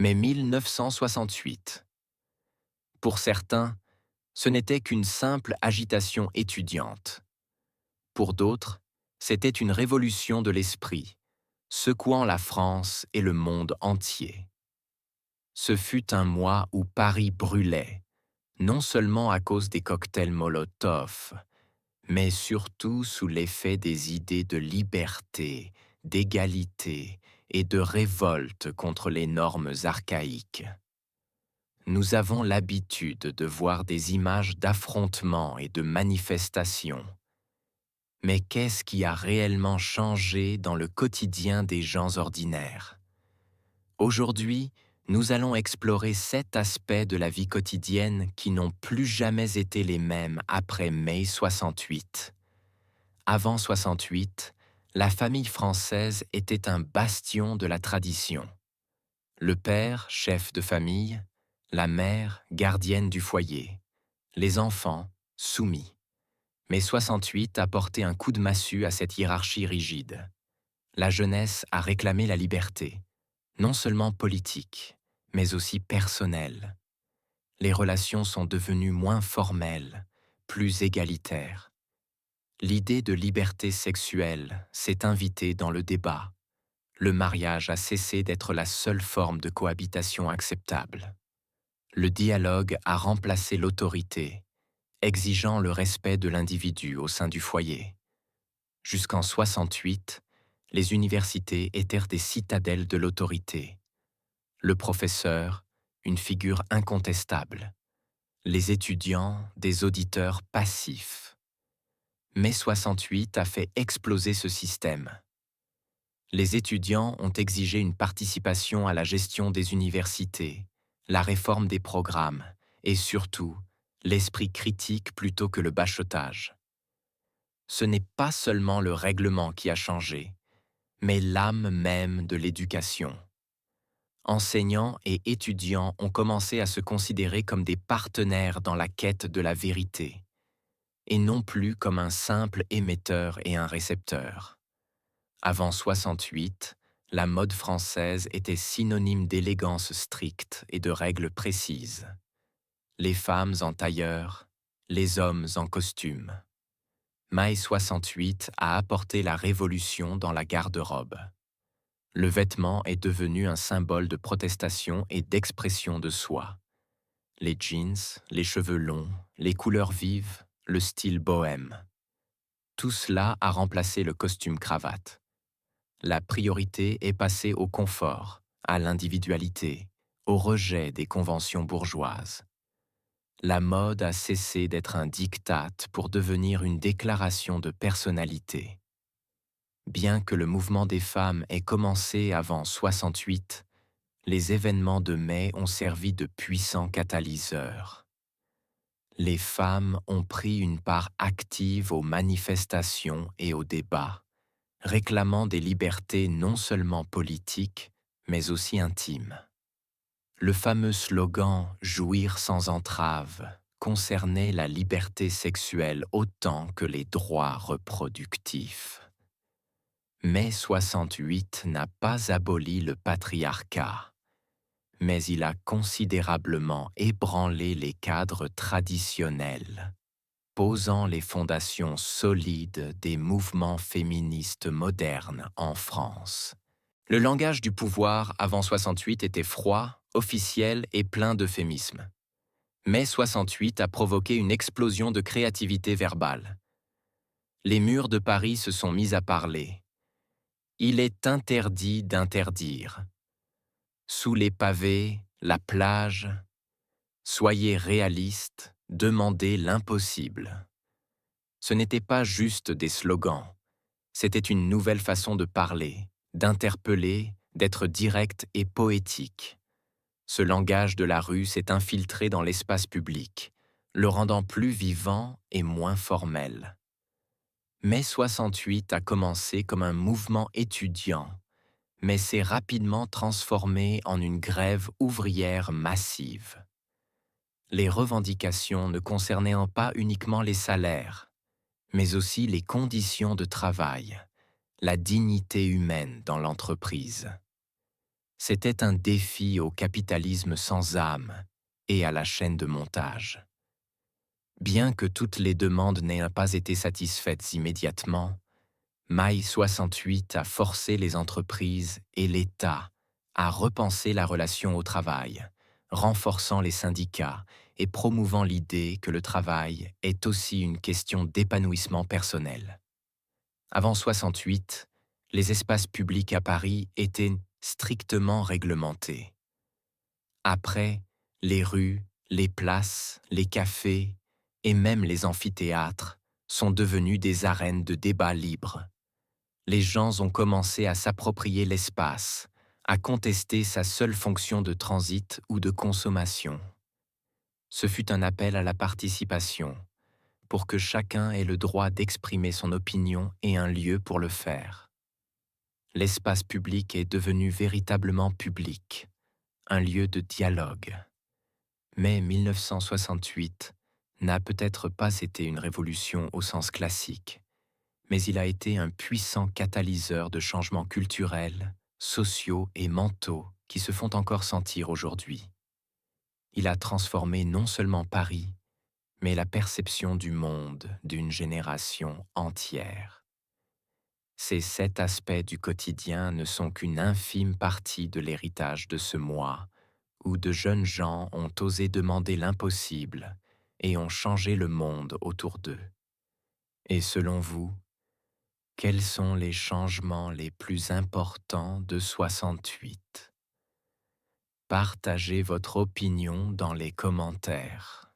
Mais 1968. Pour certains, ce n'était qu'une simple agitation étudiante. Pour d'autres, c'était une révolution de l'esprit, secouant la France et le monde entier. Ce fut un mois où Paris brûlait, non seulement à cause des cocktails Molotov, mais surtout sous l'effet des idées de liberté, d'égalité et de révolte contre les normes archaïques. Nous avons l'habitude de voir des images d'affrontements et de manifestations. Mais qu'est-ce qui a réellement changé dans le quotidien des gens ordinaires? Aujourd'hui, nous allons explorer 7 aspects de la vie quotidienne qui n'ont plus jamais été les mêmes après mai 68. Avant 68, la famille française était un bastion de la tradition. Le père, chef de famille, la mère, gardienne du foyer, les enfants, soumis. Mais 68 a porté un coup de massue à cette hiérarchie rigide. La jeunesse a réclamé la liberté, non seulement politique, mais aussi personnelle. Les relations sont devenues moins formelles, plus égalitaires. L'idée de liberté sexuelle s'est invitée dans le débat. Le mariage a cessé d'être la seule forme de cohabitation acceptable. Le dialogue a remplacé l'autorité, exigeant le respect de l'individu au sein du foyer. Jusqu'en 68, les universités étaient des citadelles de l'autorité. Le professeur, une figure incontestable. Les étudiants, des auditeurs passifs. Mai 68 a fait exploser ce système. Les étudiants ont exigé une participation à la gestion des universités, la réforme des programmes et surtout, l'esprit critique plutôt que le bachotage. Ce n'est pas seulement le règlement qui a changé, mais l'âme même de l'éducation. Enseignants et étudiants ont commencé à se considérer comme des partenaires dans la quête de la vérité, et non plus comme un simple émetteur et un récepteur. Avant 68, la mode française était synonyme d'élégance stricte et de règles précises. Les femmes en tailleur, les hommes en costume. Mai 68 a apporté la révolution dans la garde-robe. Le vêtement est devenu un symbole de protestation et d'expression de soi. Les jeans, les cheveux longs, les couleurs vives, le style bohème. Tout cela a remplacé le costume-cravate. La priorité est passée au confort, à l'individualité, au rejet des conventions bourgeoises. La mode a cessé d'être un diktat pour devenir une déclaration de personnalité. Bien que le mouvement des femmes ait commencé avant 68, les événements de mai ont servi de puissants catalyseurs. Les femmes ont pris une part active aux manifestations et aux débats, réclamant des libertés non seulement politiques, mais aussi intimes. Le fameux slogan « Jouir sans entrave » concernait la liberté sexuelle autant que les droits reproductifs. Mai 68 n'a pas aboli le patriarcat, mais il a considérablement ébranlé les cadres traditionnels, posant les fondations solides des mouvements féministes modernes en France. Le langage du pouvoir avant 68 était froid, officiel et plein d'euphémismes. Mai 68 a provoqué une explosion de créativité verbale. Les murs de Paris se sont mis à parler. Il est interdit d'interdire. Sous les pavés, la plage. Soyez réalistes, demandez l'impossible. Ce n'était pas juste des slogans. C'était une nouvelle façon de parler, d'interpeller, d'être direct et poétique. Ce langage de la rue s'est infiltré dans l'espace public, le rendant plus vivant et moins formel. Mai 68 a commencé comme un mouvement étudiant, mais s'est rapidement transformé en une grève ouvrière massive. Les revendications ne concernaient pas uniquement les salaires, mais aussi les conditions de travail, la dignité humaine dans l'entreprise. C'était un défi au capitalisme sans âme et à la chaîne de montage. Bien que toutes les demandes n'aient pas été satisfaites immédiatement, Mai 68 a forcé les entreprises et l'État à repenser la relation au travail, renforçant les syndicats et promouvant l'idée que le travail est aussi une question d'épanouissement personnel. Avant 68, les espaces publics à Paris étaient strictement réglementés. Après, les rues, les places, les cafés et même les amphithéâtres sont devenus des arènes de débat libre. Les gens ont commencé à s'approprier l'espace, à contester sa seule fonction de transit ou de consommation. Ce fut un appel à la participation, pour que chacun ait le droit d'exprimer son opinion et un lieu pour le faire. L'espace public est devenu véritablement public, un lieu de dialogue. Mais 1968 n'a peut-être pas été une révolution au sens classique, mais il a été un puissant catalyseur de changements culturels, sociaux et mentaux qui se font encore sentir aujourd'hui. Il a transformé non seulement Paris, mais la perception du monde d'une génération entière. Ces 7 aspects du quotidien ne sont qu'une infime partie de l'héritage de ce mois où de jeunes gens ont osé demander l'impossible et ont changé le monde autour d'eux. Et selon vous, quels sont les changements les plus importants de 68? Partagez votre opinion dans les commentaires.